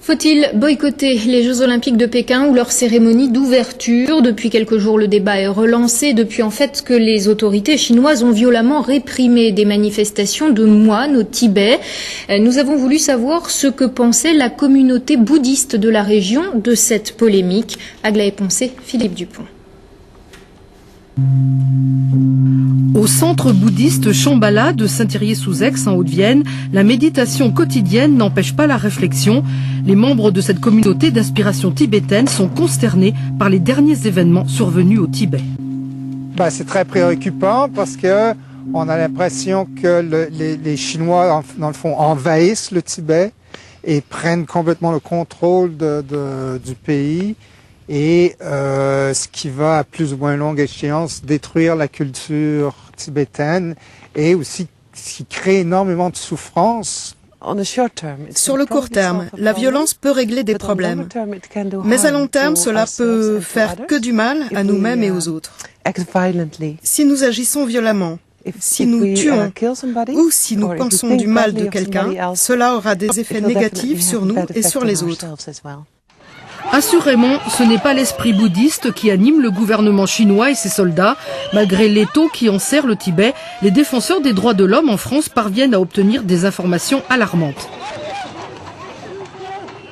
Faut-il boycotter les Jeux Olympiques de Pékin ou leur cérémonie d'ouverture? Depuis quelques jours, le débat est relancé depuis en fait que les autorités chinoises ont violemment réprimé des manifestations de moines au Tibet. Nous avons voulu savoir ce que pensait la communauté bouddhiste de la région de cette polémique. Aglaé Poncé, Philippe Dupont. Au centre bouddhiste Shambhala de Saint-Thierry-sous-Aix en Haute-Vienne, la méditation quotidienne n'empêche pas la réflexion. Les membres de cette communauté d'inspiration tibétaine sont consternés par les derniers événements survenus au Tibet. C'est très préoccupant parce que on a l'impression que les Chinois, dans le fond, envahissent le Tibet et prennent complètement le contrôle du pays. Et ce qui va à plus ou moins longue échéance détruire la culture tibétaine et aussi ce qui crée énormément de souffrance. Sur le court terme, la violence peut régler des problèmes. Mais à long terme, cela peut faire que du mal à nous-mêmes et aux autres. Si nous agissons violemment, si nous tuons ou si nous pensons du mal de quelqu'un, cela aura des effets négatifs sur nous et sur les autres. Assurément, ce n'est pas l'esprit bouddhiste qui anime le gouvernement chinois et ses soldats. Malgré l'étau qui enserre le Tibet, les défenseurs des droits de l'homme en France parviennent à obtenir des informations alarmantes.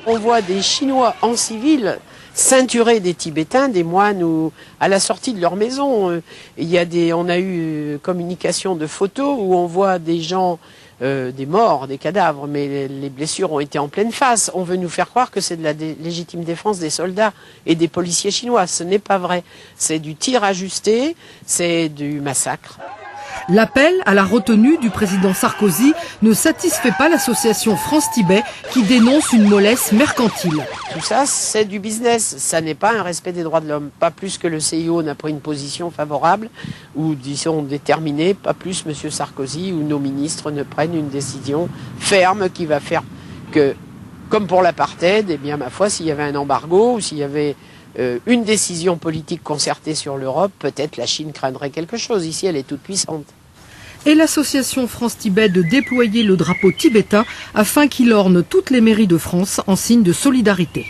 On voit des Chinois en civil ceinturer des Tibétains, des moines ou à la sortie de leur maison. On a eu communication de photos où on voit des gens, des morts, des cadavres, mais les blessures ont été en pleine face. On veut nous faire croire que c'est de la légitime défense des soldats et des policiers chinois. Ce n'est pas vrai. C'est du tir ajusté, c'est du massacre. L'appel à la retenue du président Sarkozy ne satisfait pas l'association France-Tibet qui dénonce une mollesse mercantile. Tout ça, c'est du business. Ça n'est pas un respect des droits de l'homme. Pas plus que le CIO n'a pris une position favorable ou, disons, déterminée. Pas plus M. Sarkozy ou nos ministres ne prennent une décision ferme qui va faire que, comme pour l'apartheid, eh bien, ma foi, s'il y avait un embargo ou s'il y avait une décision politique concertée sur l'Europe, peut-être la Chine craindrait quelque chose. Ici, elle est toute puissante. Et l'association France-Tibet de déployer le drapeau tibétain afin qu'il orne toutes les mairies de France en signe de solidarité.